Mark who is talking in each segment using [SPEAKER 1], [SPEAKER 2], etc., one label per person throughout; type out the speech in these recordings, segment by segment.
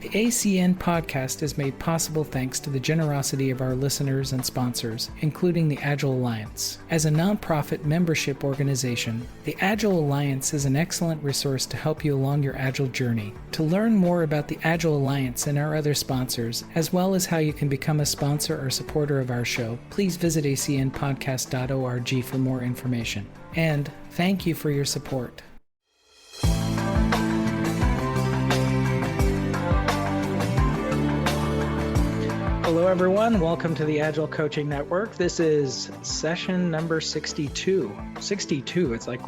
[SPEAKER 1] The ACN podcast is made possible thanks to the generosity of our listeners and sponsors, including the Agile Alliance. As a nonprofit membership organization, the Agile Alliance is an excellent resource to help you along your Agile journey. To learn more about the Agile Alliance and our other sponsors, as well as how you can become a sponsor or supporter of our show, please visit acnpodcast.org for more information. And thank you for your support. Hello, everyone. Welcome to the Agile Coaching Network. This is session number 62. 62. It's like,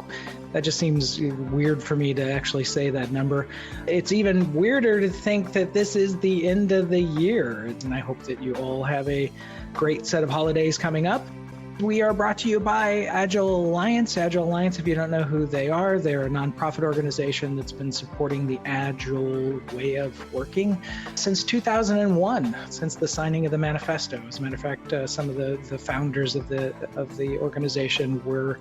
[SPEAKER 1] that just seems weird for me to actually say that number. It's even weirder to think that this is the end of the year. And I hope that you all have a great set of holidays coming up. We are brought to you by Agile Alliance. Agile Alliance, if you don't know who they are, they're a nonprofit organization that's been supporting the Agile way of working since 2001, since the signing of the manifesto. As a matter of fact, some of the founders of the organization were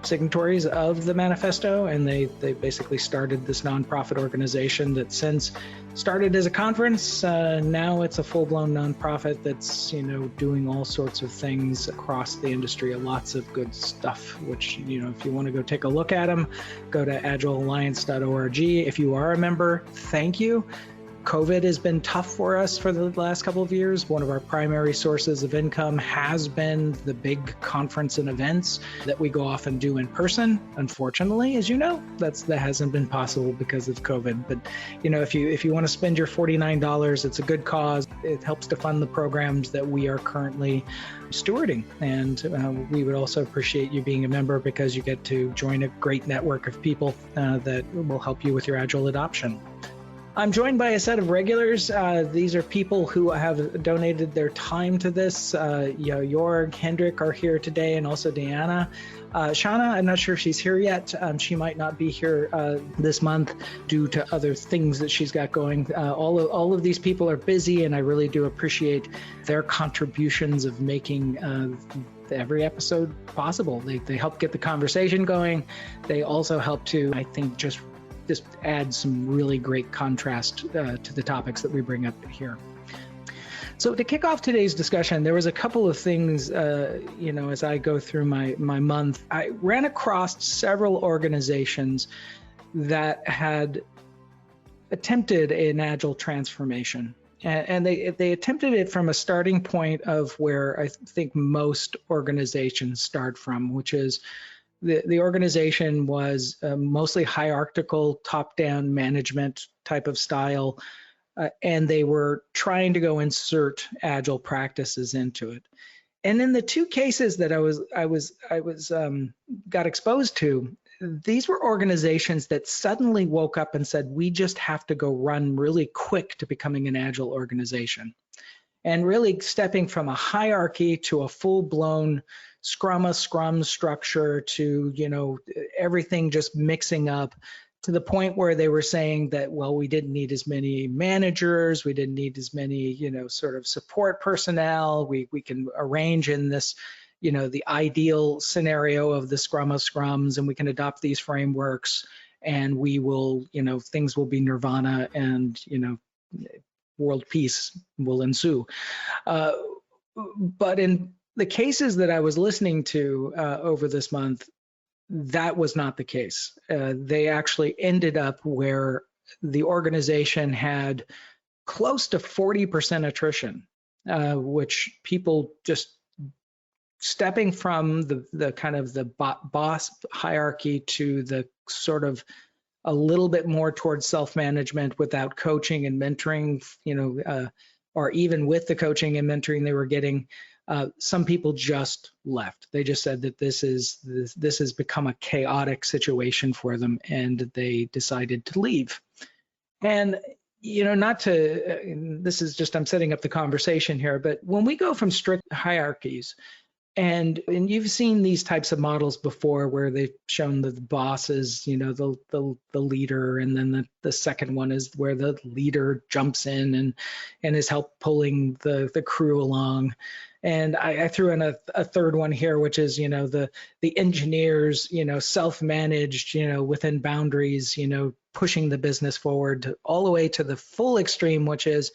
[SPEAKER 1] signatories of the manifesto, and they basically started this nonprofit organization that since started as a conference, now it's a full-blown nonprofit that's doing all sorts of things across the industry, lots of good stuff, which if you want to go take a look at them, go to agilealliance.org. If you are a member, thank you. COVID has been tough for us for the last couple of years. One of our primary sources of income has been the big conference and events that we go off and do in person. Unfortunately, as you know, that hasn't been possible because of COVID. But if you want to spend your $49, it's a good cause. It helps to fund the programs that we are currently stewarding. And we would also appreciate you being a member because you get to join a great network of people that will help you with your Agile adoption. I'm joined by a set of regulars. These are people who have donated their time to this. Jorg, Hendrik are here today, and also Deanna. Shauna, I'm not sure if she's here yet. She might not be here this month due to other things that she's got going. All of these people are busy, and I really do appreciate their contributions of making every episode possible. They help get the conversation going. They also help to, I think, just add some really great contrast to the topics that we bring up here. So to kick off today's discussion, there was a couple of things, as I go through my month, I ran across several organizations that had attempted an Agile transformation. And they attempted it from a starting point of where I think most organizations start from, which is the organization was mostly hierarchical, top-down management type of style, and they were trying to go insert Agile practices into it. And in the two cases that I got exposed to, these were organizations that suddenly woke up and said, we just have to go run really quick to becoming an Agile organization. And really stepping from a hierarchy to a full-blown Scrum structure to, everything just mixing up to the point where they were saying that, well, we didn't need as many managers, we didn't need as many, sort of support personnel. We can arrange in this, the ideal scenario of the Scrum of Scrums, and we can adopt these frameworks, and we will, things will be nirvana, and, world peace will ensue. But in the cases that I was listening to over this month, that was not the case. They actually ended up where the organization had close to 40% attrition, which people just stepping from the kind of the boss hierarchy to the sort of a little bit more towards self-management without coaching and mentoring, or even with the coaching and mentoring they were getting, some people just left. They just said that this has become a chaotic situation for them, and they decided to leave. And this is just, I'm setting up the conversation here, but when we go from strict hierarchies And you've seen these types of models before where they've shown that the boss is, the leader, and then the second one is where the leader jumps in and is help pulling the crew along. And I threw in a third one here, which is, the engineers, self-managed, within boundaries, pushing the business forward all the way to the full extreme, which is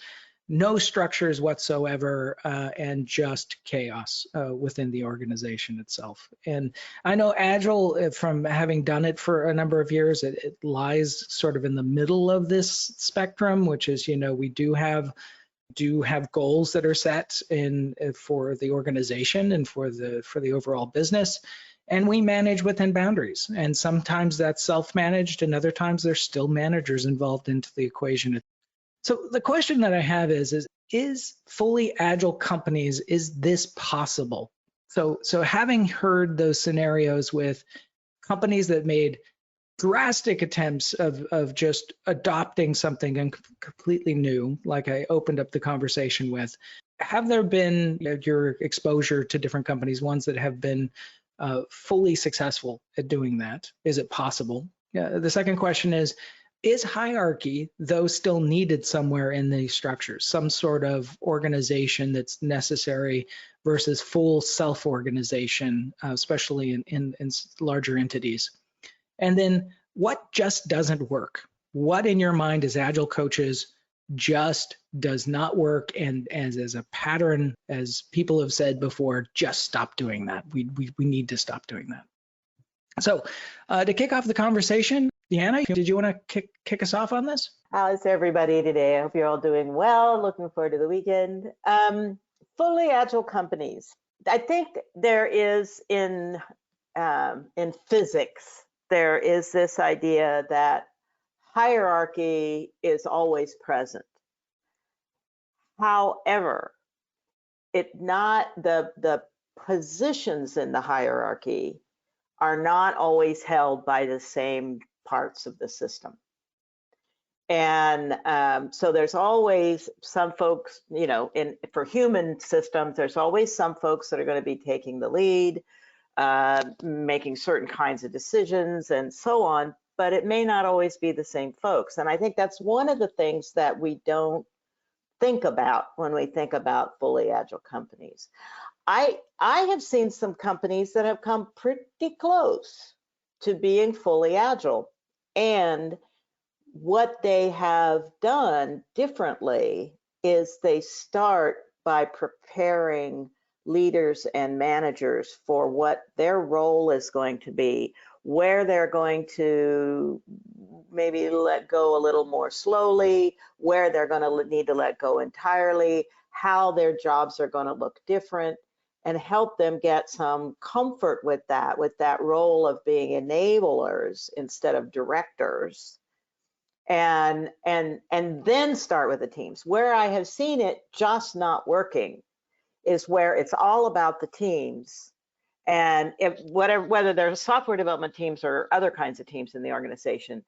[SPEAKER 1] no structures whatsoever, and just chaos within the organization itself. And I know Agile, from having done it for a number of years, it lies sort of in the middle of this spectrum, which is, we do have goals that are set in for the organization and for the overall business, and we manage within boundaries. And sometimes that's self-managed, and other times there's still managers involved into the equation. So the question that I have is fully agile companies, is this possible? So having heard those scenarios with companies that made drastic attempts of just adopting something completely new, like I opened up the conversation with, have there been your exposure to different companies, ones that have been fully successful at doing that? Is it possible? The second question is hierarchy, though, still needed somewhere in these structures, some sort of organization that's necessary versus full self-organization, especially in larger entities? And then what just doesn't work? What in your mind as Agile coaches just does not work, and as a pattern, as people have said before, just stop doing that. We need to stop doing that. So to kick off the conversation, Deanna, did you want to kick us off on this?
[SPEAKER 2] How's everybody today? I hope you're all doing well. Looking forward to the weekend. Fully agile companies. I think there is in physics, there is this idea that hierarchy is always present. However, the positions in the hierarchy are not always held by the same parts of the system. And so there's always some folks, for human systems, there's always some folks that are going to be taking the lead, making certain kinds of decisions and so on, but it may not always be the same folks. And I think that's one of the things that we don't think about when we think about fully agile companies. I have seen some companies that have come pretty close to being fully agile, and what they have done differently is they start by preparing leaders and managers for what their role is going to be, where they're going to maybe let go a little more slowly, where they're going to need to let go entirely, how their jobs are going to look different, and help them get some comfort with that role of being enablers instead of directors, and then start with the teams. Where I have seen it just not working is where it's all about the teams, and whether they're software development teams or other kinds of teams in the organization,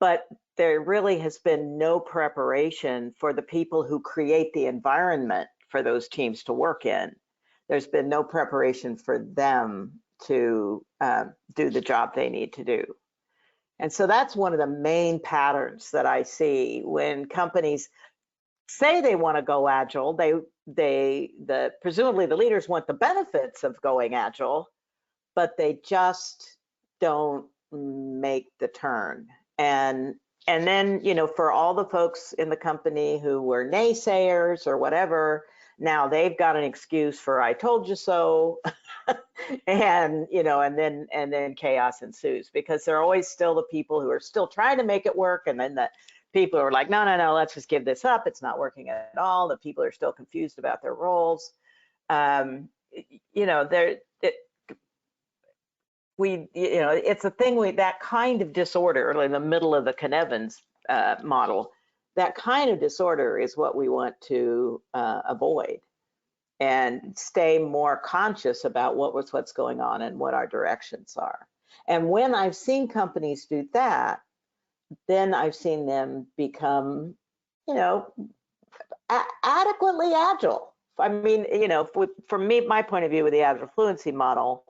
[SPEAKER 2] but there really has been no preparation for the people who create the environment for those teams to work in. There's been no preparation for them to do the job they need to do. And so that's one of the main patterns that I see when companies say they want to go agile. Presumably the leaders want the benefits of going agile, but they just don't make the turn. And then, for all the folks in the company who were naysayers or whatever, now they've got an excuse for "I told you so," and then chaos ensues, because there are always still the people who are still trying to make it work, and then the people who are like, no, let's just give this up. It's not working at all. The people are still confused about their roles. It's a thing that kind of disorder, in the middle of the Knevens model. That kind of disorder is what we want to avoid, and stay more conscious about what's going on and what our directions are. And when I've seen companies do that, then I've seen them become, adequately agile. I mean, you know, from me, my point of view with the Agile Fluency model,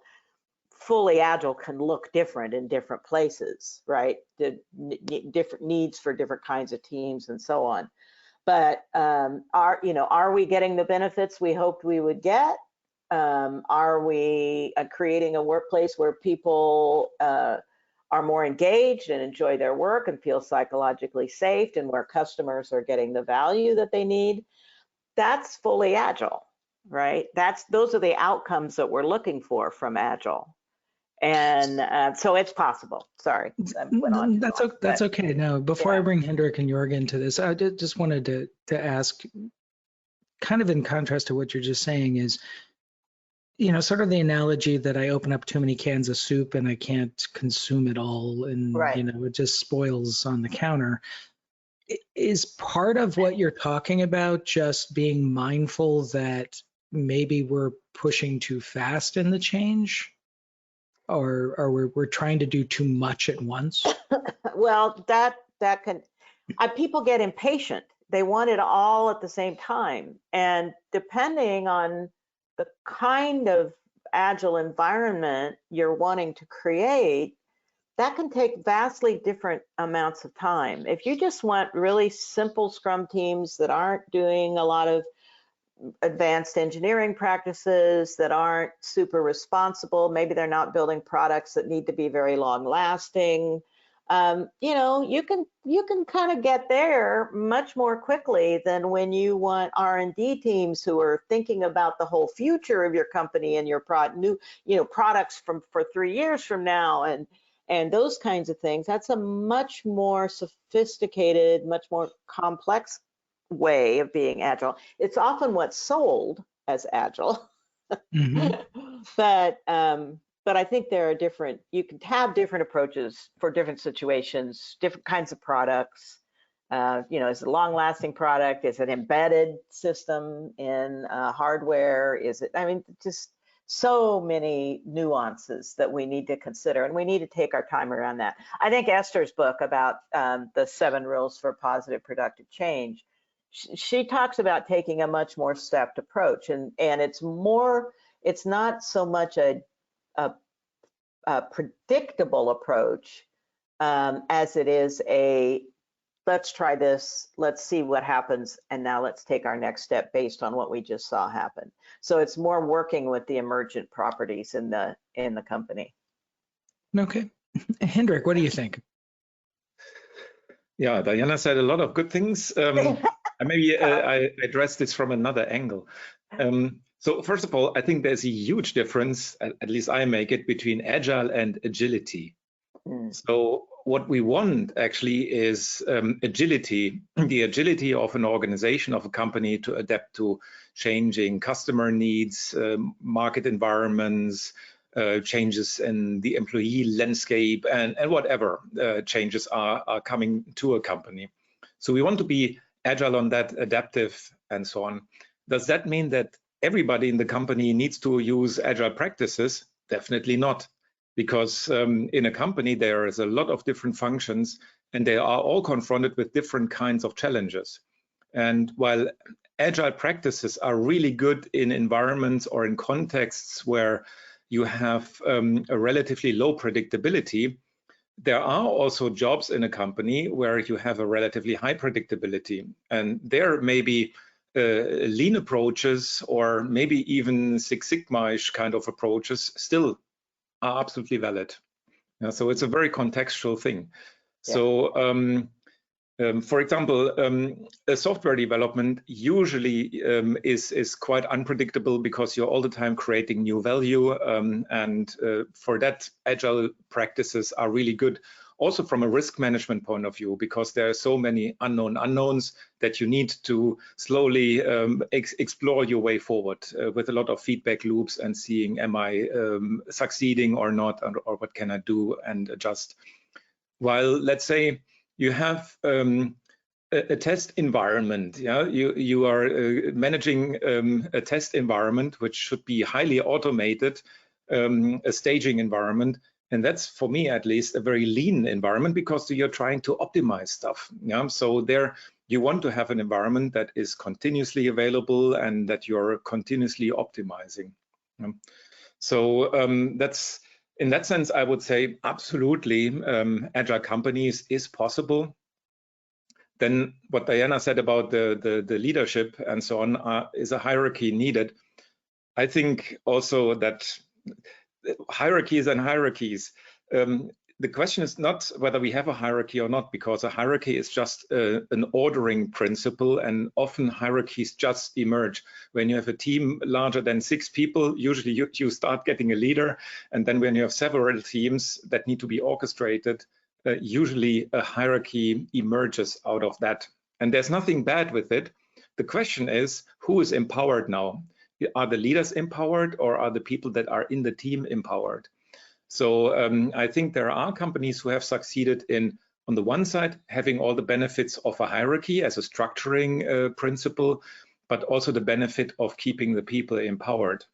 [SPEAKER 2] fully Agile can look different in different places, right? The different needs for different kinds of teams and so on. But are we getting the benefits we hoped we would get? Are we creating a workplace where people are more engaged and enjoy their work and feel psychologically safe, and where customers are getting the value that they need? That's fully Agile, right? Those are the outcomes that we're looking for from Agile. And so it's possible. Sorry, I went on.
[SPEAKER 1] That's okay. No, before I bring Hendrik and Jorgen to this, I just wanted to ask, kind of in contrast to what you're just saying, is, you know, sort of the analogy that I open up too many cans of soup and I can't consume it all, and you know, it just spoils on the counter. Is part of what you're talking about just being mindful that maybe we're pushing too fast in the change? Or we're trying to do too much at once?
[SPEAKER 2] Well, that can, people get impatient. They want it all at the same time. And depending on the kind of Agile environment you're wanting to create, that can take vastly different amounts of time. If you just want really simple Scrum teams that aren't doing a lot of advanced engineering practices, that aren't super responsible, maybe they're not building products that need to be very long lasting, you know, you can kind of get there much more quickly than when you want R&D teams who are thinking about the whole future of your company and your products for 3 years from now, and those kinds of things. That's a much more sophisticated, much more complex way of being Agile. It's often what's sold as Agile. But I think there are you can have different approaches for different situations, different kinds of products. You know, is it a long-lasting product? Is it embedded system in hardware? I mean, just so many nuances that we need to consider, and we need to take our time around that. I think Esther's book about the 7 rules for positive productive change, she talks about taking a much more stepped approach, and it's not so much a predictable approach as it is let's try this, let's see what happens, and now let's take our next step based on what we just saw happen. So it's more working with the emergent properties in the company.
[SPEAKER 1] Okay. Hendrik, what do you think?
[SPEAKER 3] Yeah, Diana said a lot of good things. Maybe I address this from another angle. So first of all, I think there's a huge difference, at least I make it, between Agile and agility. So what we want actually is agility, the agility of an organization, of a company, to adapt to changing customer needs, market environments, changes in the employee landscape, and whatever changes are coming to a company. So we want to be agile on that, adaptive, and so on. Does that mean that everybody in the company needs to use agile practices? Definitely not, because in a company there is a lot of different functions, and they are all confronted with different kinds of challenges. And while agile practices are really good in environments or in contexts where you have a relatively low predictability, there are also jobs in a company where you have a relatively high predictability, and there may be lean approaches, or maybe even Six Sigma-ish kind of approaches, still are absolutely valid. So it's a very contextual thing. Yeah. So for example, a software development usually is quite unpredictable, because you're all the time creating new value, and for that, agile practices are really good. Also from a risk management point of view, because there are so many unknowns that you need to slowly explore your way forward with a lot of feedback loops and seeing, am I succeeding or not, or what can I do and adjust. While, let's say, you have a test environment, yeah, you are managing a test environment which should be highly automated, a staging environment. And that's, for me at least, a very lean environment, because you're trying to optimize stuff. Yeah? So there you want to have an environment that is continuously available and that you're continuously optimizing. So that's, in that sense, I would say absolutely agile companies is possible. Then what Diana said about the leadership and so on, is a hierarchy needed. I think also that hierarchies and hierarchies, the question is not whether we have a hierarchy or not, because a hierarchy is just an ordering principle, and often hierarchies just emerge. When you have a team larger than 6 people, usually you start getting a leader, and then when you have several teams that need to be orchestrated, usually a hierarchy emerges out of that. And there's nothing bad with it. The question is, who is empowered now? Are the leaders empowered, or are the people that are in the team empowered? So I think there are companies who have succeeded in, on the one side, having all the benefits of a hierarchy as a structuring principle, but also the benefit of keeping the people empowered.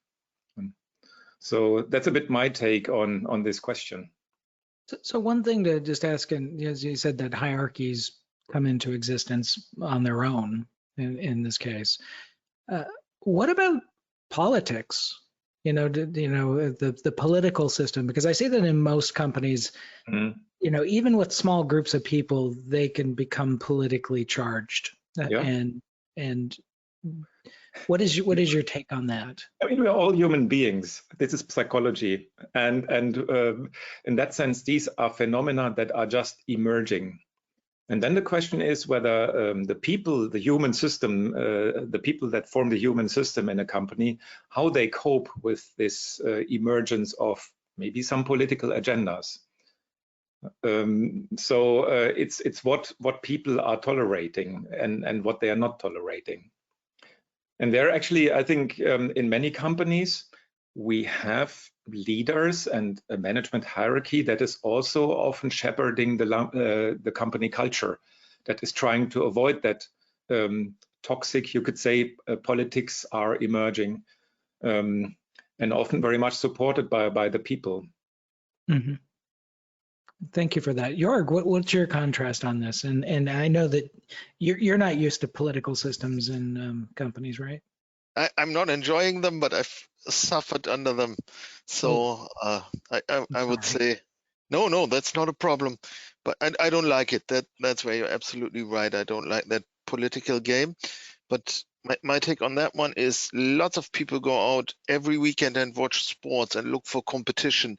[SPEAKER 3] So that's a bit my take on this question.
[SPEAKER 1] So one thing to just ask, and as you said, that hierarchies come into existence on their own in this case. What about politics? The political system, because I see that in most companies, even with small groups of people, they can become politically charged.
[SPEAKER 3] Yeah.
[SPEAKER 1] And what is your take on that?
[SPEAKER 3] I mean, we're all human beings. This is psychology, and in that sense, these are phenomena that are just emerging. And then the question is whether the people, the human system, the people that form the human system in a company, how they cope with this emergence of maybe some political agendas. So it's what people are tolerating and what they are not tolerating. And there actually, I think in many companies, we have leaders and a management hierarchy that is also often shepherding the company culture, that is trying to avoid that toxic, you could say, politics are emerging, and often very much supported by the people.
[SPEAKER 1] Mm-hmm. Thank you for that. Jorg, what's your contrast on this? And I know that you're not used to political systems in companies, right?
[SPEAKER 4] I'm not enjoying them, but I've suffered under them. So I would say, no, that's not a problem. But I don't like it. That's where you're absolutely right. I don't like that political game. But my take on that one is lots of people go out every weekend and watch sports and look for competition.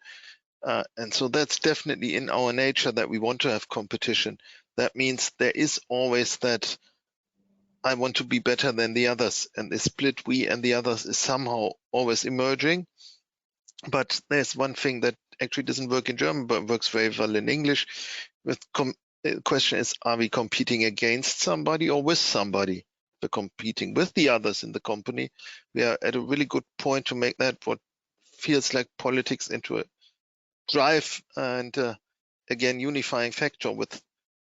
[SPEAKER 4] And so that's definitely in our nature that we want to have competition. That means there is always that I want to be better than the others, and the split we and the others is somehow always emerging. But there's one thing that actually doesn't work in German, but works very well in English. The question is, are we competing against somebody or with somebody? If we're competing with the others in the company, we are at a really good point to make that what feels like politics into a drive and again unifying factor, with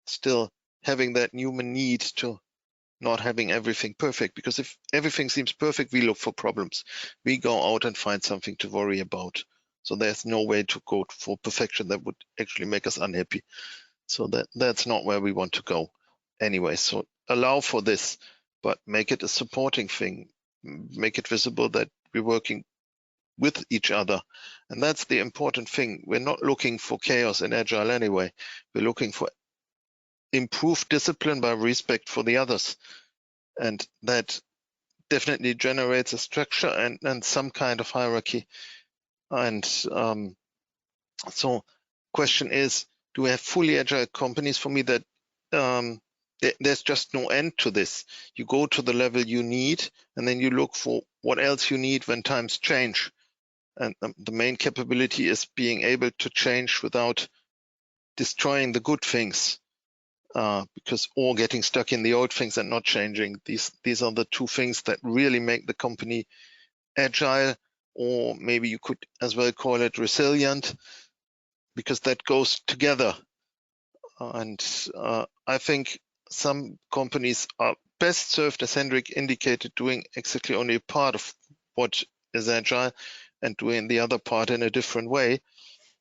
[SPEAKER 4] still having that human need to not having everything perfect, because if everything seems perfect, we look for problems. We go out and find something to worry about. So there's no way to go for perfection that would actually make us unhappy. So that's not where we want to go anyway. So allow for this, but make it a supporting thing. Make it visible that we're working with each other. And that's the important thing. We're not looking for chaos in Agile anyway. We're looking for improved discipline by respect for the others. And that definitely generates a structure and some kind of hierarchy. And so question is, do we have fully agile companies? For me, that there's just no end to this. You go to the level you need, and then you look for what else you need when times change. And the main capability is being able to change without destroying the good things, or getting stuck in the old things and not changing. These are the two things that really make the company agile, or maybe you could as well call it resilient, because that goes together. And I think some companies are best served, as Hendrik indicated, doing exactly only a part of what is agile and doing the other part in a different way.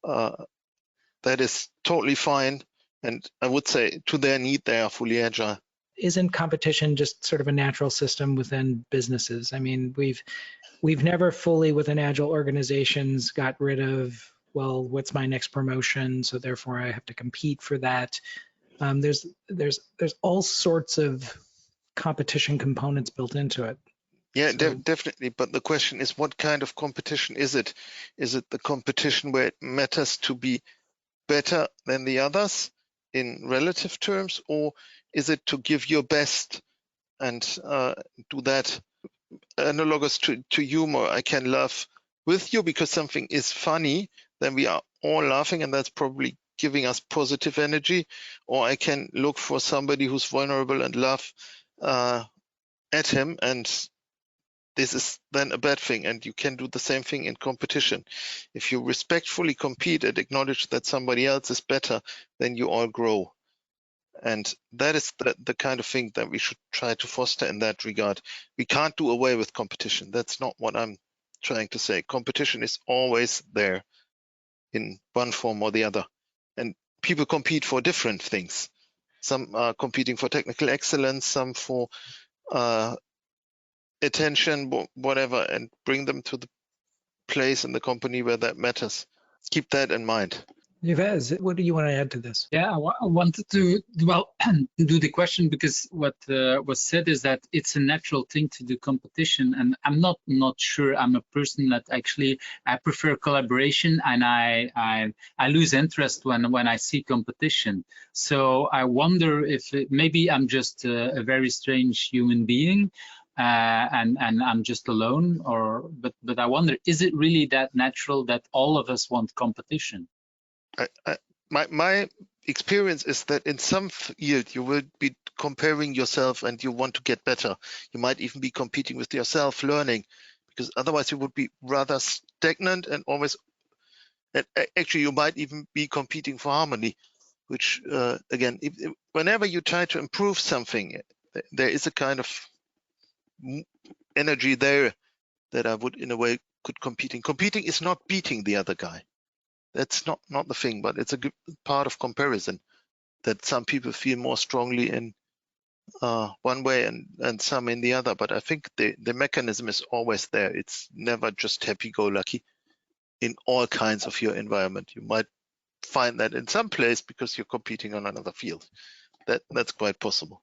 [SPEAKER 4] That is totally fine. And I would say to their need, they are fully agile.
[SPEAKER 1] isn't competition just sort of a natural system within businesses? I mean, we've never fully within Agile organizations got rid of, well, what's my next promotion? So therefore I have to compete for that. There's all sorts of competition components built into it.
[SPEAKER 4] Yeah,
[SPEAKER 1] So,
[SPEAKER 4] definitely. But the question is, what kind of competition is it? Is it the competition where it matters to be better than the others in relative terms, or is it to give your best and do that analogous to humor? I can laugh with you because something is funny, then we are all laughing, and that's probably giving us positive energy. Or I can look for somebody who's vulnerable and laugh at him, and this is then a bad thing. And you can do the same thing in competition. If you respectfully compete and acknowledge that somebody else is better, then you all grow. And that is the kind of thing that we should try to foster in that regard. We can't do away with competition. That's not what I'm trying to say. Competition is always there in one form or the other. And people compete for different things. Some are competing for technical excellence, some for attention, whatever, and bring them to the place in the company where that matters. Keep that in mind.
[SPEAKER 1] Yves, what do you want to add to this?
[SPEAKER 5] Yeah, I wanted to, well, do the question because what was said is that it's a natural thing to do competition, and I'm not sure. I'm a person that actually I prefer collaboration, and I lose interest when I see competition. So I wonder if maybe I'm just a very strange human being, and I'm just alone, but I wonder, is it really that natural that all of us want competition?
[SPEAKER 4] My experience is that in some field you will be comparing yourself and you want to get better. You might even be competing with yourself, learning, because otherwise you would be rather stagnant and always, actually you might even be competing for harmony, which again, whenever you try to improve something, there is a kind of energy there that I would in a way could competing. Competing is not beating the other guy. That's not the thing, but it's a good part of comparison that some people feel more strongly in one way and some in the other. But I think the mechanism is always there. It's never just happy-go-lucky in all kinds of your environment. You might find that in some place because you're competing on another field. That's quite possible.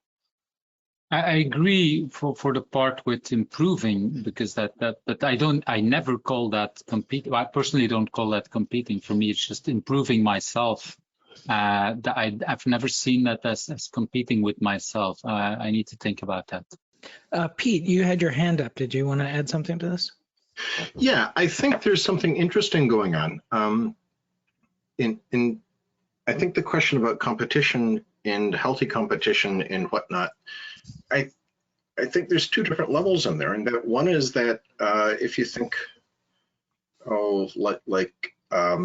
[SPEAKER 5] I agree for the part with improving, because but I never call that competing. I personally don't call that competing. For me, it's just improving myself. I've never seen that as competing with myself. I need to think about that.
[SPEAKER 1] Pete, you had your hand up. Did you want to add something to this?
[SPEAKER 6] Yeah, I think there's something interesting going on. I think the question about competition and healthy competition and whatnot, I think there's two different levels in there. And that one is that if you think, like a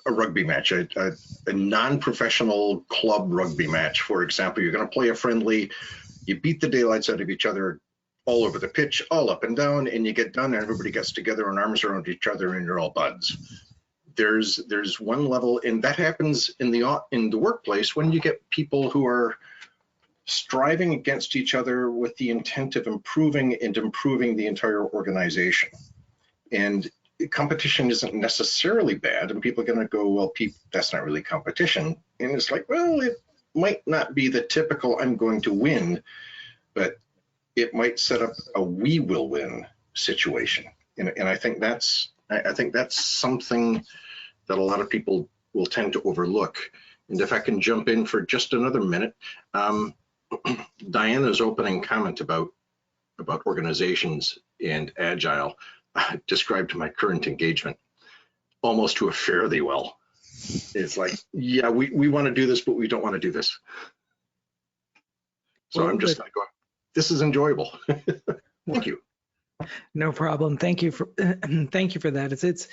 [SPEAKER 6] rugby match, a non-professional club rugby match, for example, you're going to play a friendly, you beat the daylights out of each other all over the pitch, all up and down, and you get done and everybody gets together and arms around each other and you're all buds. There's one level, and that happens in the workplace when you get people who are striving against each other with the intent of improving the entire organization. And competition isn't necessarily bad, and people are going to go, well, Pete, that's not really competition. And it's like, well, it might not be the typical I'm going to win, but it might set up a we will win situation. And I think that's something that a lot of people will tend to overlook. And if I can jump in for just another minute, Diana's opening comment about organizations and Agile described my current engagement almost to a fare thee well. It's like, yeah, we want to do this, but we don't want to do this. So well, I'm just going to go, this is enjoyable. Thank you.
[SPEAKER 1] No problem. Thank you for that.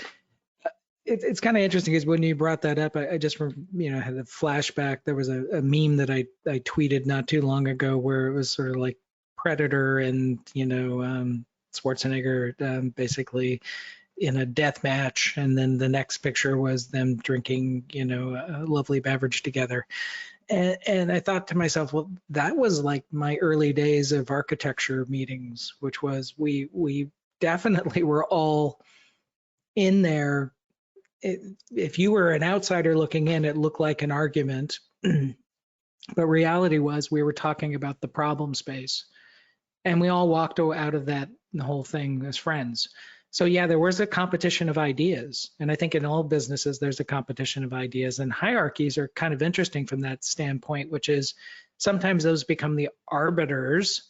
[SPEAKER 1] It's kind of interesting because when you brought that up, I just had a flashback. There was a meme that I tweeted not too long ago where it was sort of like Predator and Schwarzenegger basically in a death match, and then the next picture was them drinking a lovely beverage together. And I thought to myself, well, that was like my early days of architecture meetings, which was we definitely were all in there. If you were an outsider looking in, it looked like an argument. But reality was we were talking about the problem space. And we all walked out of that the whole thing as friends. So yeah, there was a competition of ideas. And I think in all businesses, there's a competition of ideas, and hierarchies are kind of interesting from that standpoint, which is sometimes those become the arbiters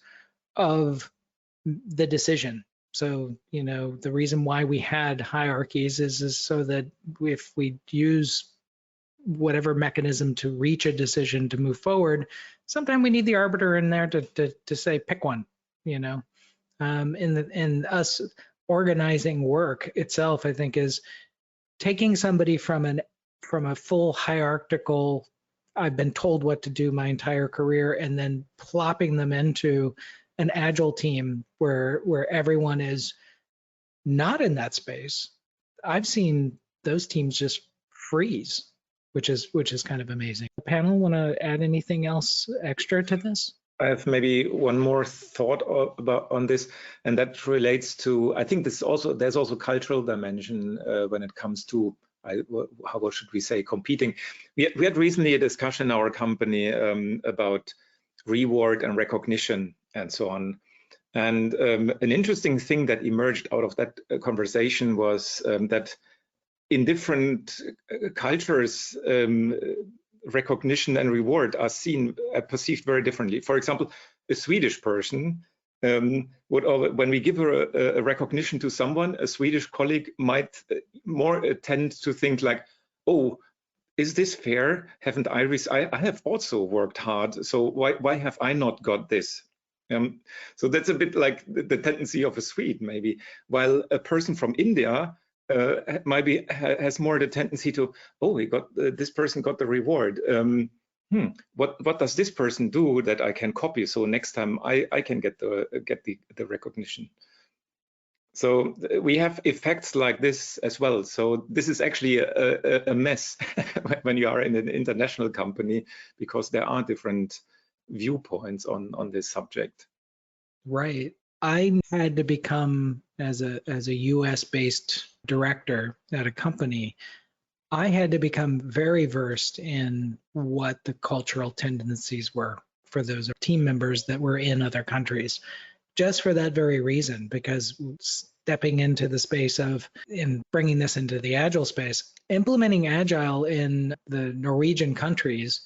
[SPEAKER 1] of the decision. So, you know, the reason why we had hierarchies is so that if we use whatever mechanism to reach a decision to move forward, sometimes we need the arbiter in there to say, pick one, you know. In us organizing work itself, I think, is taking somebody from a full hierarchical, I've been told what to do my entire career, and then plopping them into an agile team where everyone is not in that space. I've seen those teams just freeze, which is kind of amazing. The panel want to add anything else extra to this?
[SPEAKER 3] I have maybe one more thought on this, and that relates to, I think there's also cultural dimension when it comes to how should we say, competing. We had recently a discussion in our company about reward and recognition and so on. And an interesting thing that emerged out of that conversation was that in different cultures, recognition and reward are perceived very differently. For example, a Swedish person when we give a recognition to someone, a Swedish colleague might more tend to think like, oh, is this fair? Haven't I have also worked hard, so why have I not got this? So that's a bit like the tendency of a Swede, maybe, while a person from India maybe has more the tendency to, oh, this person got the reward. What does this person do that I can copy? So next time I can get the recognition. So we have effects like this as well. So this is actually a mess when you are in an international company, because there are different viewpoints on this subject.
[SPEAKER 1] Right. I had to become, as a US based director at a company, I had to become very versed in what the cultural tendencies were for those team members that were in other countries, just for that very reason, because stepping into the space of, in bringing this into the Agile space, implementing Agile in the Norwegian countries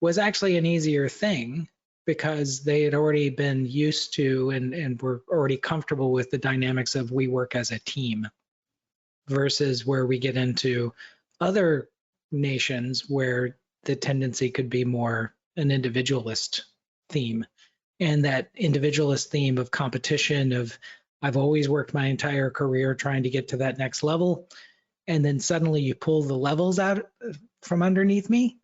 [SPEAKER 1] was actually an easier thing, because they had already been used to and were already comfortable with the dynamics of we work as a team, versus where we get into other nations where the tendency could be more an individualist theme. And that individualist theme of competition, of I've always worked my entire career trying to get to that next level, and then suddenly you pull the levels out from underneath me.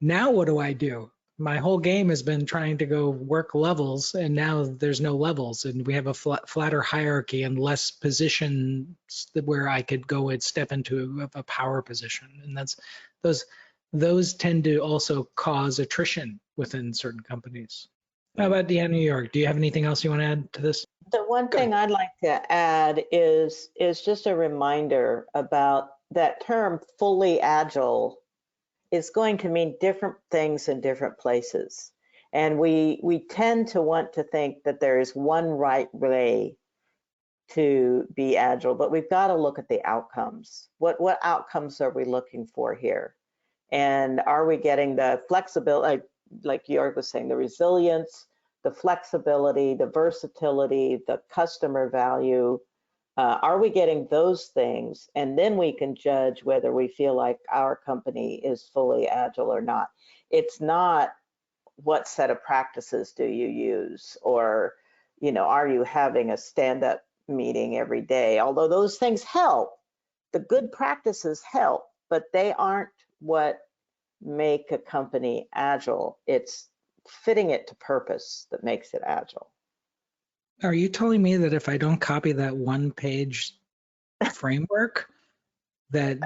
[SPEAKER 1] Now what do? My whole game has been trying to go work levels, and now there's no levels, and we have a flatter hierarchy and less positions where I could go and step into a power position. And that's those tend to also cause attrition within certain companies. How about Deanna, New York? Do you have anything else you want to add to this?
[SPEAKER 2] The one thing I'd like to add is just a reminder about that term fully agile is going to mean different things in different places. And we tend to want to think that there is one right way to be agile, but we've got to look at the outcomes. What outcomes are we looking for here? And are we getting the flexibility, like Jörg was saying, the resilience, the flexibility, the versatility, the customer value? Are we getting those things? And then we can judge whether we feel like our company is fully agile or not. It's not what set of practices do you use, or, you know, are you having a stand-up meeting every day? Although those things help, the good practices help, but they aren't what make a company agile. It's fitting it to purpose that makes it agile.
[SPEAKER 1] Are you telling me that if I don't copy that one-page framework, that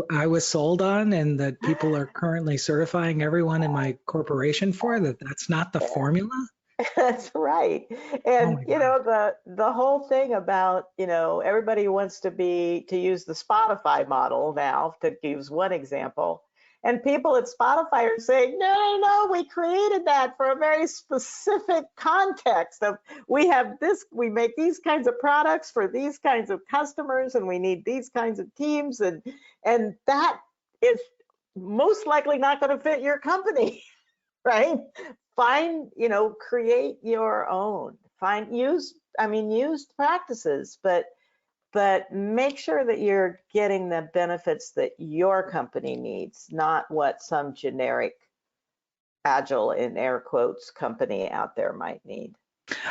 [SPEAKER 1] I was sold on, and that people are currently certifying everyone in my corporation for, that's not the formula.
[SPEAKER 2] That's right. And the whole thing about, everybody wants to use the Spotify model now, to use one example. And people at Spotify are saying, no, we created that for a very specific context of, we make these kinds of products for these kinds of customers, and we need these kinds of teams, and that is most likely not going to fit your company, right? Create your own, use practices, but make sure that you're getting the benefits that your company needs, not what some generic Agile, in air quotes, company out there might need.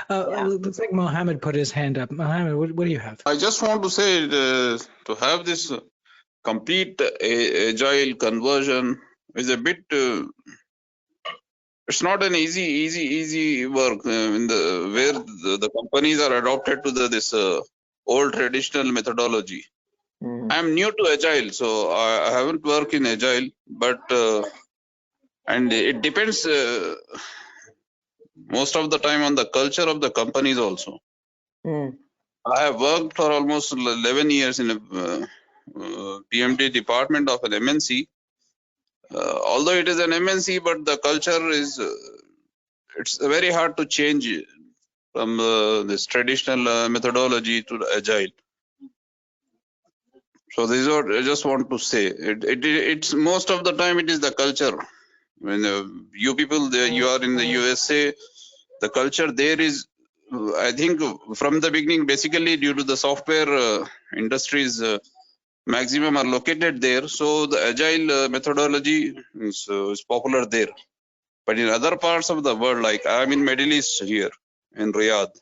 [SPEAKER 1] Looks like Mohammed put his hand up. Mohammed, what do you have?
[SPEAKER 7] I just want to say, to have this complete agile conversion is a bit, it's not an easy work where the companies are adopted to this old traditional methodology. I'm new to Agile, so I haven't worked in Agile, but and it depends most of the time on the culture of the companies also. I have worked for almost 11 years in a PMT department of an MNC. Although it is an MNC, but the culture is, it's very hard to change from this traditional methodology to the Agile. So this is what I just want to say. It's most of the time it is the culture. When you people, you are in the USA, the culture there is, I think from the beginning, basically due to the software industries, maximum are located there. So the Agile methodology is popular there. But in other parts of the world, like I'm in Middle East here in Riyadh,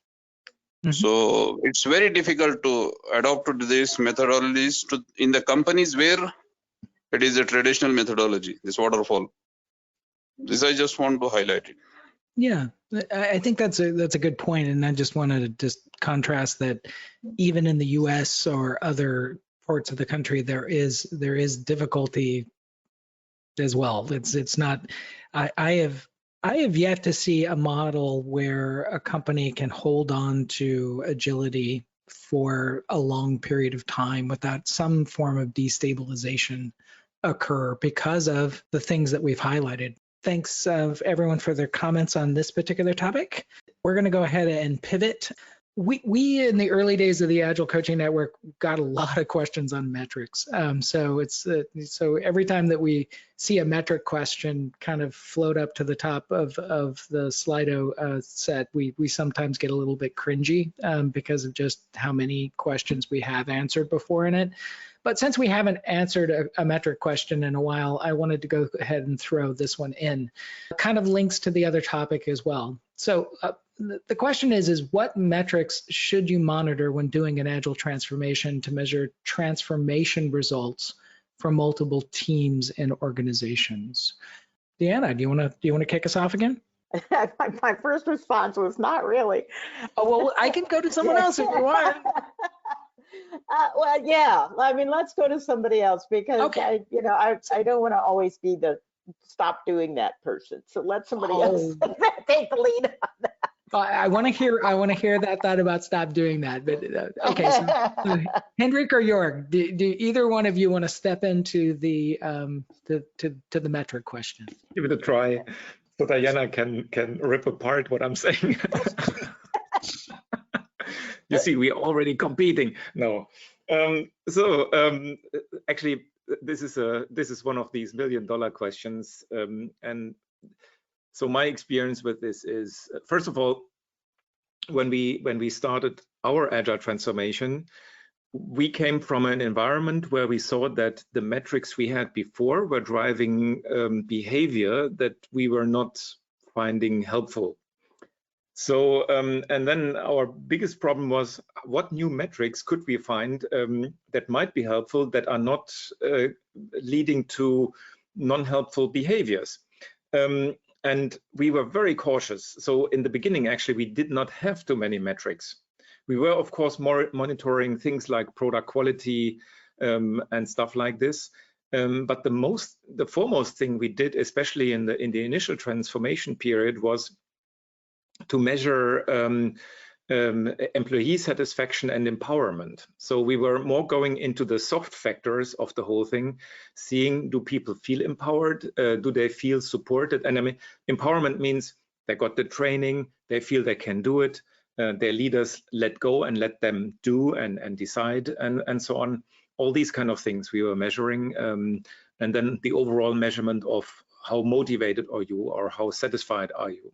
[SPEAKER 7] so it's very difficult to adopt to these methodologies in the companies where it is a traditional methodology, this waterfall. This I just want to highlight it.
[SPEAKER 1] Yeah, I think that's a good point, and I just wanted to just contrast that even in the U.S. or other parts of the country, there is difficulty as well. It's not. I have yet to see a model where a company can hold on to agility for a long period of time without some form of destabilization occur because of the things that we've highlighted. Thanks everyone for their comments on this particular topic. We're going to go ahead and pivot. We in the early days of the Agile Coaching Network got a lot of questions on metrics. So every time that we see a metric question kind of float up to the top of the Slido set, we sometimes get a little bit cringy because of just how many questions we have answered before in it. But since we haven't answered a metric question in a while, I wanted to go ahead and throw this one in. It kind of links to the other topic as well. So the question is what metrics should you monitor when doing an Agile transformation to measure transformation results for multiple teams and organizations? Deanna, do you want to kick us off again?
[SPEAKER 2] My first response was not really.
[SPEAKER 1] Oh, well, I can go to someone else if you want.
[SPEAKER 2] Well, yeah. I mean, let's go to somebody else because I don't want to always be the stop doing that person. So let somebody else take the lead on that.
[SPEAKER 1] I want to hear that thought about stop doing that. But okay, so Hendrik or Jörg, do either one of you want to step into the to the metric question?
[SPEAKER 3] Give it a try, so Diana can rip apart what I'm saying. You see, we're already competing. No, actually, this is one of these $1 million questions, and so my experience with this is, first of all, when we started our Agile transformation, we came from an environment where we saw that the metrics we had before were driving behavior that we were not finding helpful. So, and then our biggest problem was what new metrics could we find that might be helpful that are not leading to non-helpful behaviors. And we were very cautious. So in the beginning, actually, we did not have too many metrics. We were, of course, more monitoring things like product quality, and stuff like this. But the foremost thing we did, especially in the initial transformation period, was to measure employee satisfaction and empowerment. So we were more going into the soft factors of the whole thing, seeing, do people feel empowered? Do they feel supported? And I mean, empowerment means they got the training, they feel they can do it, their leaders let go and let them do and decide and so on. All these kind of things we were measuring. And then the overall measurement of how motivated are you or how satisfied are you?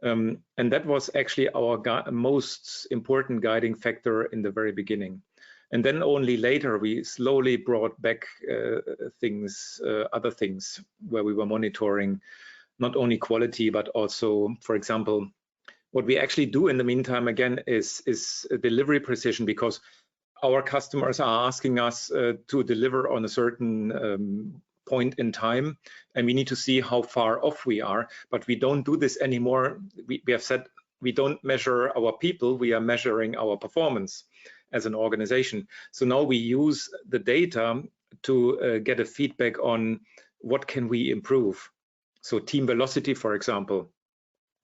[SPEAKER 3] And that was actually our most important guiding factor in the very beginning. And then only later we slowly brought back other things where we were monitoring not only quality, but also, for example, what we actually do in the meantime, again, is delivery precision, because our customers are asking us to deliver on a certain point in time, and we need to see how far off we are. But we don't do this anymore. We have said we don't measure our people, we are measuring our performance as an organization. So now we use the data to get a feedback on what can we improve. So team velocity, for example,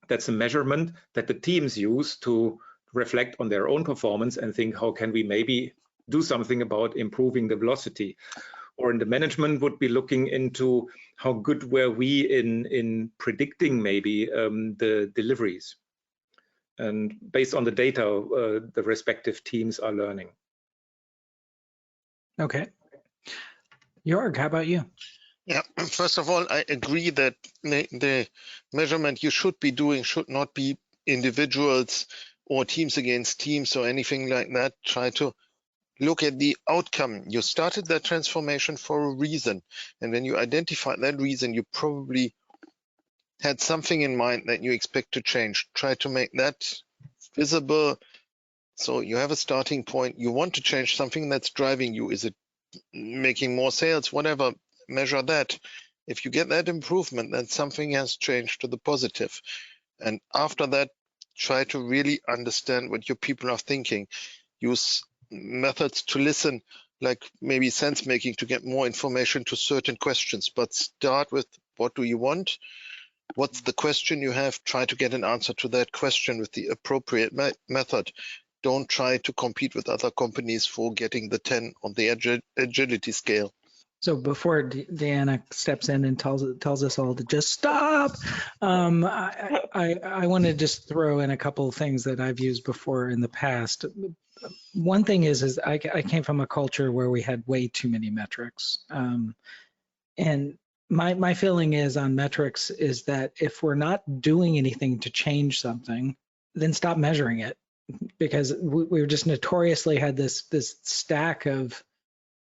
[SPEAKER 3] that's a measurement that the teams use to reflect on their own performance and think, how can we maybe do something about improving the velocity? Or in the management would be looking into how good were we in predicting maybe the deliveries. And based on the data, the respective teams are learning.
[SPEAKER 1] Okay. Jörg, how about you?
[SPEAKER 4] Yeah, first of all, I agree that the measurement you should be doing should not be individuals or teams against teams or anything like that. Try to look at the outcome. You started that transformation for a reason. And when you identify that reason, you probably had something in mind that you expect to change. Try to make that visible. So you have a starting point. You want to change something that's driving you. Is it making more sales? Whatever, measure that. If you get that improvement, then something has changed to the positive. And after that, try to really understand what your people are thinking. Use methods to listen, like maybe sense making, to get more information to certain questions, but start with what do you want? What's the question you have? Try to get an answer to that question with the appropriate method. Don't try to compete with other companies for getting the 10 on the agility scale.
[SPEAKER 1] So before Deanna steps in and tells us all to just stop, I want to just throw in a couple of things that I've used before in the past. One thing is I came from a culture where we had way too many metrics, and my feeling is on metrics is that if we're not doing anything to change something, then stop measuring it, because we just notoriously had this stack of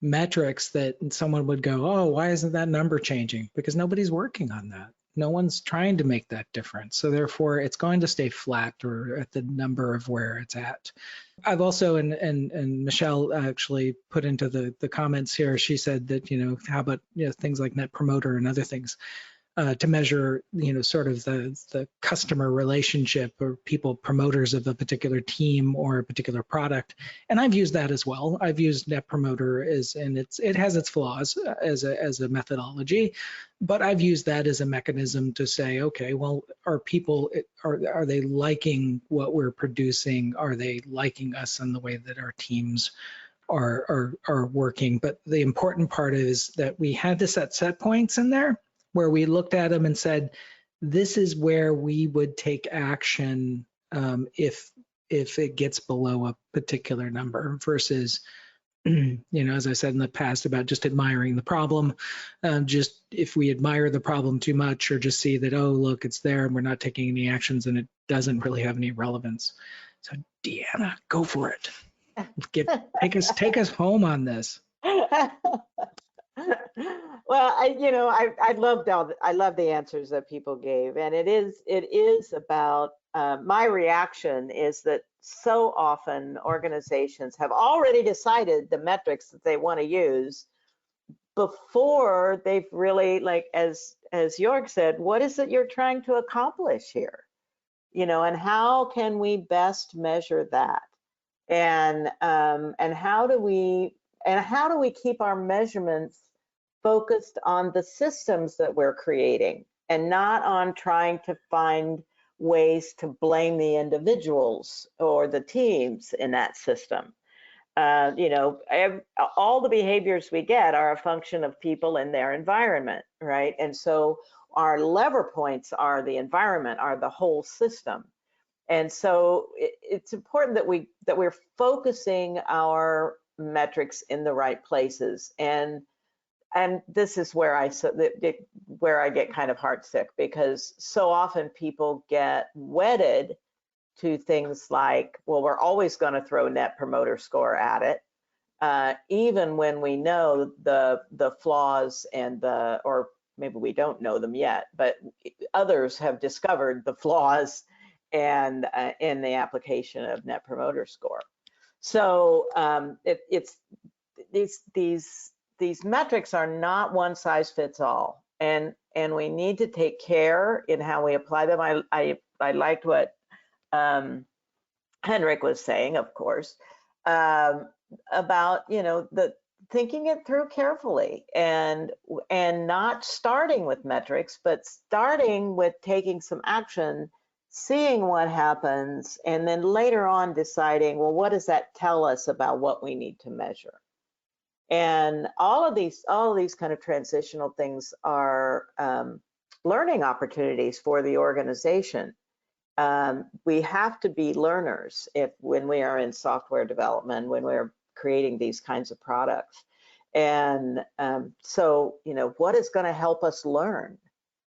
[SPEAKER 1] metrics that someone would go, oh, why isn't that number changing? Because nobody's working on that. No one's trying to make that difference. So therefore it's going to stay flat or at the number of where it's at. I've also, and Michelle actually put into the comments here, she said that, how about things like Net Promoter and other things to measure, sort of the customer relationship or people promoters of a particular team or a particular product. And I've used that as well. I've used Net Promoter and it has its flaws as a methodology, but I've used that as a mechanism to say, okay, well, are people, are they liking what we're producing? Are they liking us in the way that our teams are working? But the important part is that we had to set points in there where we looked at them and said, this is where we would take action if it gets below a particular number, versus, as I said in the past about just admiring the problem. Just if we admire the problem too much or just see that, oh, look, it's there and we're not taking any actions and it doesn't really have any relevance. So Deanna, go for it. Take us home on this.
[SPEAKER 2] Well, I love the answers that people gave, and it is about my reaction is that so often organizations have already decided the metrics that they want to use before they've really, like as Jörg said, what is it you're trying to accomplish here? And how can we best measure that? And how do we And how do we keep our measurements focused on the systems that we're creating and not on trying to find ways to blame the individuals or the teams in that system? You know, all the behaviors we get are a function of people in their environment, right? And so our lever points are the environment, are the whole system. And so it's important that we're focusing our metrics in the right places. And this is where I get kind of heartsick, because so often people get wedded to things like, well, we're always going to throw Net Promoter Score at it, even when we know the flaws and or maybe we don't know them yet, but others have discovered the flaws and in the application of Net Promoter Score. So it's these metrics are not one size fits all, and we need to take care in how we apply them. I liked what Henrik was saying, of course, about, you know, the thinking it through carefully and not starting with metrics, but starting with taking some action, seeing what happens, and then later on deciding, well, what does that tell us about what we need to measure? And all of these kind of transitional things are learning opportunities for the organization. We have to be learners when we are in software development, when we're creating these kinds of products. And so, you know, what is going to help us learn?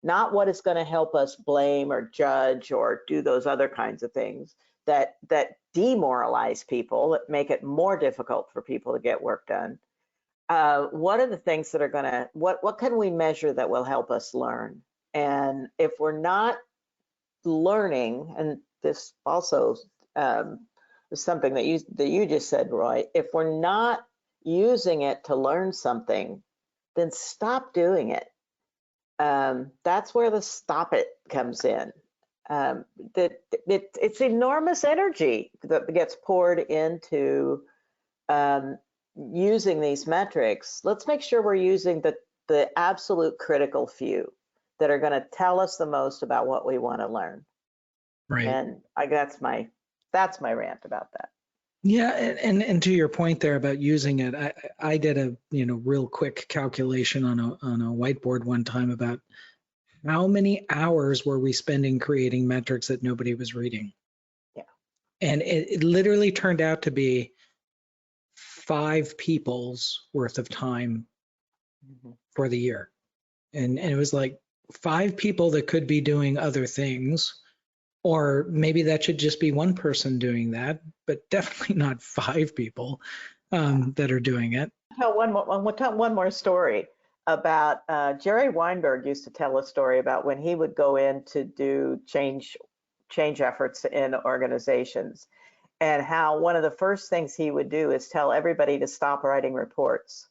[SPEAKER 2] Not what is going to help us blame or judge or do those other kinds of things that demoralize people, that make it more difficult for people to get work done. What are the things that are going to, what can we measure that will help us learn? And if we're not learning, and this also is something that you just said, Roy, if we're not using it to learn something, then stop doing it. That's where the stop it comes in. It's enormous energy that gets poured into using these metrics. Let's make sure we're using the absolute critical few that are going to tell us the most about what we want to learn.
[SPEAKER 1] Right.
[SPEAKER 2] And that's my rant about that.
[SPEAKER 1] Yeah, and to your point there about using it, I did a real quick calculation on a whiteboard one time about how many hours were we spending creating metrics that nobody was reading.
[SPEAKER 2] Yeah.
[SPEAKER 1] And it literally turned out to be 5 people's worth of time for the year. And it was like 5 people that could be doing other things, or maybe that should just be one person doing that, but definitely not 5 people that are doing it.
[SPEAKER 2] Tell one more story about Jerry Weinberg used to tell a story about when he would go in to do change efforts in organizations, and how one of the first things he would do is tell everybody to stop writing reports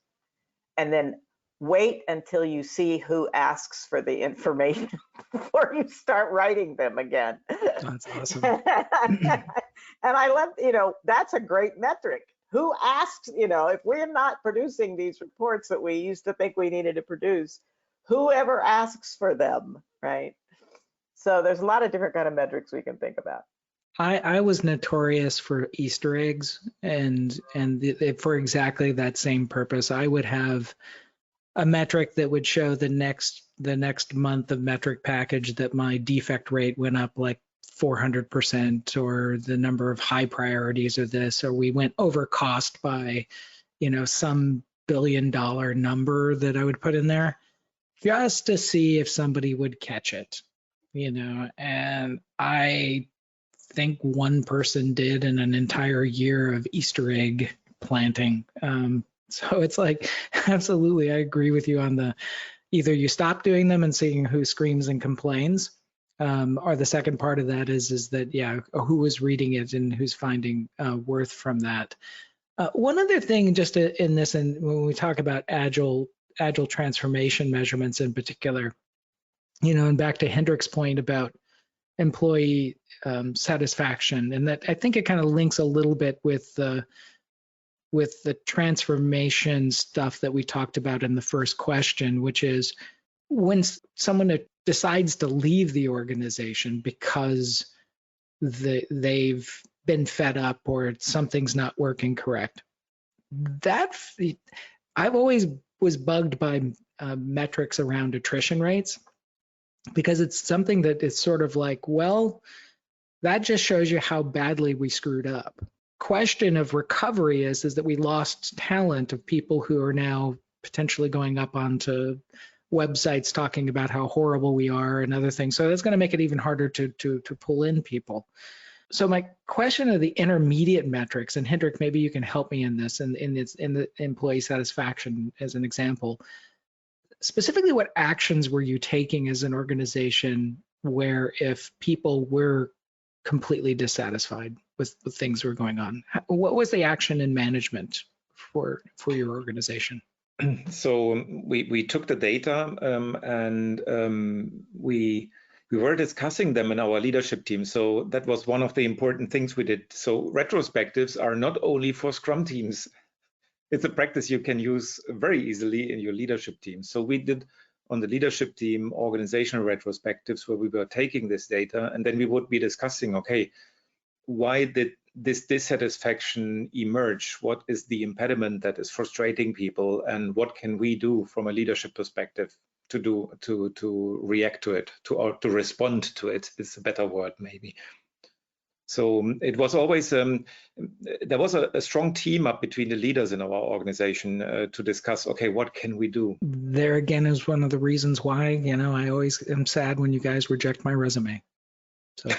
[SPEAKER 2] and then wait until you see who asks for the information before you start writing them again.
[SPEAKER 1] That's awesome.
[SPEAKER 2] And I love, that's a great metric. Who asks, if we're not producing these reports that we used to think we needed to produce, whoever asks for them, right? So there's a lot of different kind of metrics we can think about.
[SPEAKER 1] I was notorious for Easter eggs, and for exactly that same purpose. I would have a metric that would show the next month of metric package that my defect rate went up like 400%, or the number of high priorities of this, or we went over cost by, some billion-dollar number that I would put in there, just to see if somebody would catch it, and I think one person did in an entire year of Easter egg planting. So it's like, absolutely, I agree with you on either you stop doing them and seeing who screams and complains, or the second part of that is that, yeah, who is reading it and who's finding worth from that. One other thing just in this, and when we talk about agile transformation measurements in particular, and back to Hendrik's point about employee satisfaction, and that I think it kind of links a little bit with with the transformation stuff that we talked about in the first question, which is when someone decides to leave the organization because they've been fed up or something's not working correct. I've always was bugged by metrics around attrition rates, because it's something that is sort of like, well, that just shows you how badly we screwed up. Question of recovery is that we lost talent of people who are now potentially going up onto websites talking about how horrible we are and other things. So that's going to make it even harder to pull in people. So my question of the intermediate metrics, and Hendrik, maybe you can help me in this, in the employee satisfaction as an example. Specifically, what actions were you taking as an organization where if people were completely dissatisfied with things that were going on? What was the action in management for your organization?
[SPEAKER 3] So we took the data and we were discussing them in our leadership team. So that was one of the important things we did. So retrospectives are not only for Scrum teams. It's a practice you can use very easily in your leadership team. So we did on the leadership team organizational retrospectives where we were taking this data, and then we would be discussing, okay, why did this dissatisfaction emerge? What is the impediment that is frustrating people, and what can we do from a leadership perspective to react to it, or to respond to it is a better word maybe. So it was always, there was a strong team up between the leaders in our organization to discuss, okay, what can we do?
[SPEAKER 1] There again is one of the reasons why, I always am sad when you guys reject my resume. So.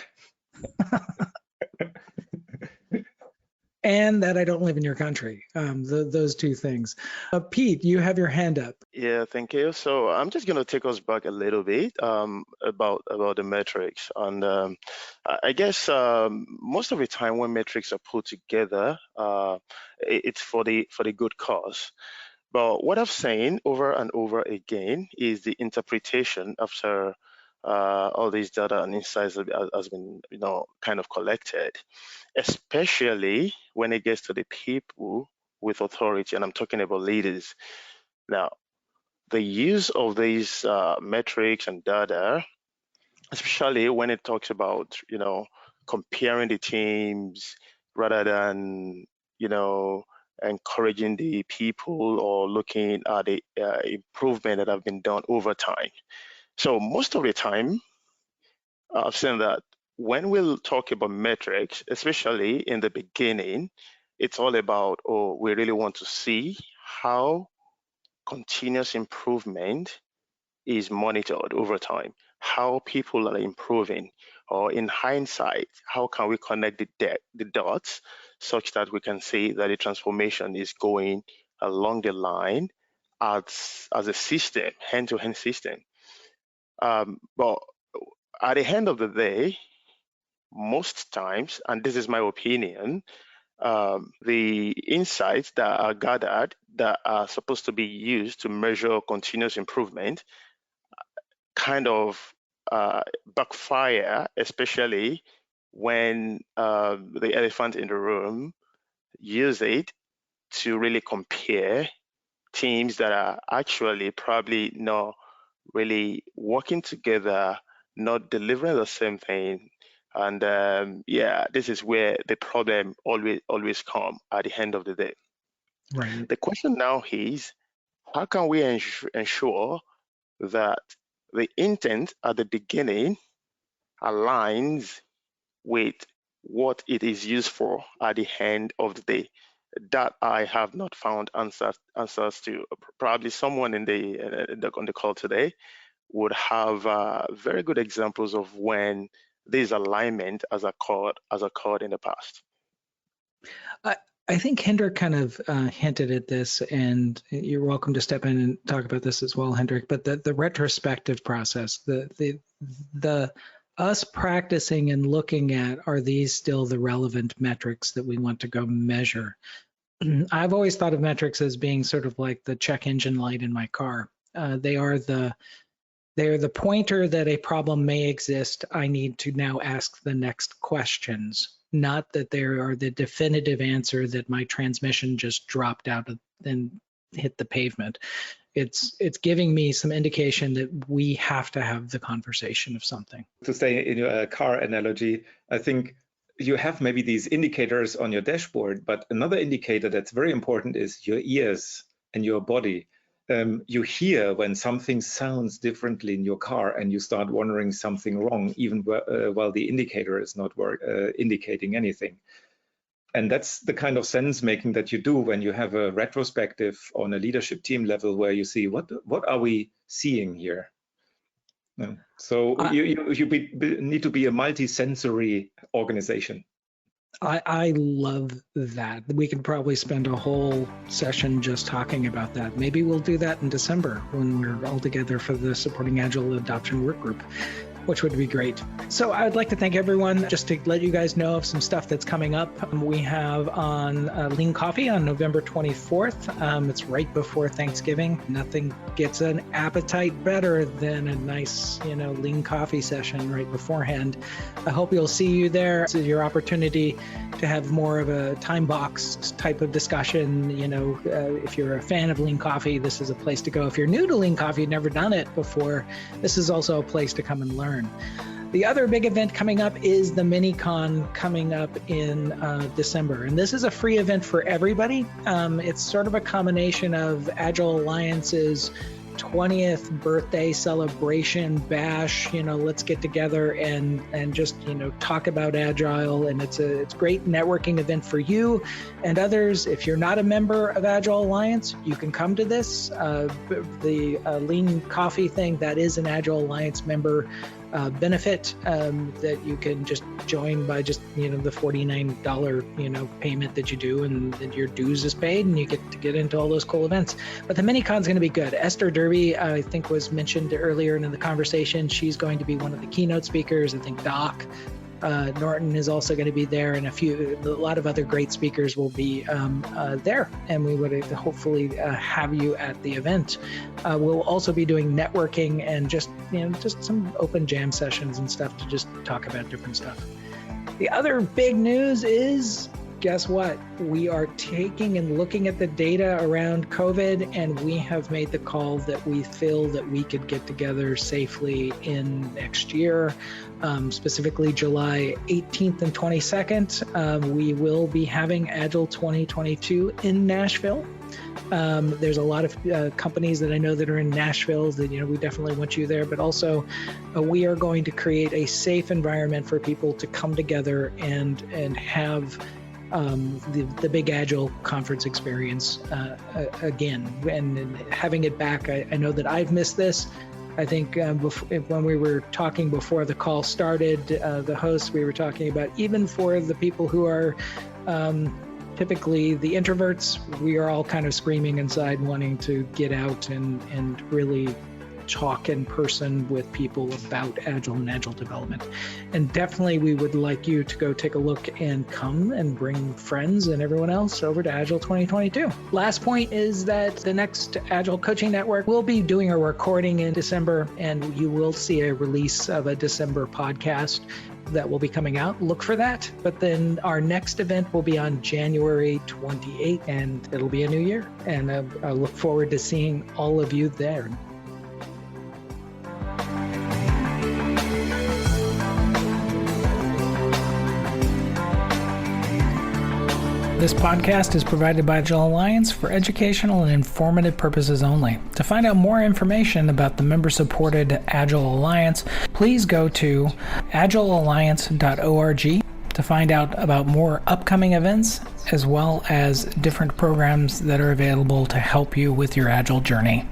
[SPEAKER 1] And that I don't live in your country. Those two things. Pete, you have your hand up.
[SPEAKER 8] Yeah, thank you. So I'm just going to take us back a little bit about the metrics. And I guess most of the time when metrics are put together, it's for the good cause. But what I've seen over and over again is the interpretation after all these data and insights has been, kind of collected, especially when it gets to the people with authority, and I'm talking about leaders. Now, the use of these metrics and data, especially when it talks about, comparing the teams rather than, encouraging the people or looking at the improvement that have been done over time. So most of the time, I've seen that when we'll talk about metrics, especially in the beginning, it's all about, we really want to see how continuous improvement is monitored over time, how people are improving, or in hindsight, how can we connect the dots such that we can see that the transformation is going along the line as a system, hand-to-hand system. But at the end of the day, most times, and this is my opinion, the insights that are gathered that are supposed to be used to measure continuous improvement kind of backfire, especially when the elephant in the room use it to really compare teams that are actually probably not really working together, not delivering the same thing. And this is where the problem always come at the end of the day.
[SPEAKER 1] Right.
[SPEAKER 8] The question now is, how can we ensure that the intent at the beginning aligns with what it is used for at the end of the day? That I have not found answers to. Probably someone on the call today would have very good examples of when this alignment has occurred in the past.
[SPEAKER 1] I think Hendrik kind of hinted at this, and you're welcome to step in and talk about this as well, Hendrik. But the retrospective process, the us practicing and looking at, are these still the relevant metrics that we want to go measure? I've always thought of metrics as being sort of like the check engine light in my car. They are the pointer that a problem may exist. I need to now ask the next questions not that they are the definitive answer that my transmission just dropped out and hit the pavement. It's giving me some indication that we have to have the conversation of something.
[SPEAKER 3] To stay in your car analogy, I think you have maybe these indicators on your dashboard, but another indicator that's very important is your ears and your body. You hear when something sounds differently in your car and you start wondering something wrong, even while the indicator is not indicating anything. And that's the kind of sense making that you do when you have a retrospective on a leadership team level where you see what are we seeing here. So you need to be a multi-sensory organization.
[SPEAKER 1] I love that. We could probably spend a whole session just talking about that. Maybe we'll do that in December when we're all together for the Supporting Agile Adoption Work Group, which would be great. So I would like to thank everyone. Just to let you guys know of some stuff that's coming up. We have on Lean Coffee on November 24th. It's right before Thanksgiving. Nothing gets an appetite better than a nice, lean coffee session right beforehand. I hope you'll see you there. This is your opportunity to have more of a time box type of discussion. If you're a fan of lean coffee, this is a place to go. If you're new to lean coffee, never done it before, this is also a place to come and learn. The other big event coming up is the MiniCon coming up in December. And this is a free event for everybody. It's sort of a combination of Agile Alliance's 20th birthday celebration bash. Let's get together and just talk about Agile, and it's a great networking event for you and others. If you're not a member of Agile Alliance, you can come to this. The Lean Coffee thing, that is an Agile Alliance member benefit that you can just join by just the $49 payment that you do, and that your dues is paid, and you get to get into all those cool events. But the MiniCon's going to be good. Esther Derby, I think, was mentioned earlier in the conversation. She's going to be one of the keynote speakers. I think Doc Norton is also going to be there, and a lot of other great speakers will be there, and we would hopefully have you at the event. We'll also be doing networking and just some open jam sessions and stuff to just talk about different stuff. The other big news is, guess what? We are taking and looking at the data around COVID, and we have made the call that we feel that we could get together safely in next year, specifically July 18th and 22nd. We will be having Agile 2022 in Nashville. There's a lot of companies that I know that are in Nashville that, we definitely want you there, but also we are going to create a safe environment for people to come together and have the big Agile conference experience again, and having it back. I know that I've missed this. I think when we were talking before the call started, the hosts, we were talking about, even for the people who are typically the introverts, we are all kind of screaming inside, wanting to get out and really talk in person with people about Agile and Agile development. And definitely we would like you to go take a look and come and bring friends and everyone else over to Agile 2022. Last point is that the next Agile Coaching Network will be doing a recording in December, and you will see a release of a December podcast that will be coming out. Look for that. But then our next event will be on January 28th, and it'll be a new year. And I look forward to seeing all of you there. This podcast is provided by Agile Alliance for educational and informative purposes only. To find out more information about the member-supported Agile Alliance, please go to agilealliance.org to find out about more upcoming events, as well as different programs that are available to help you with your Agile journey.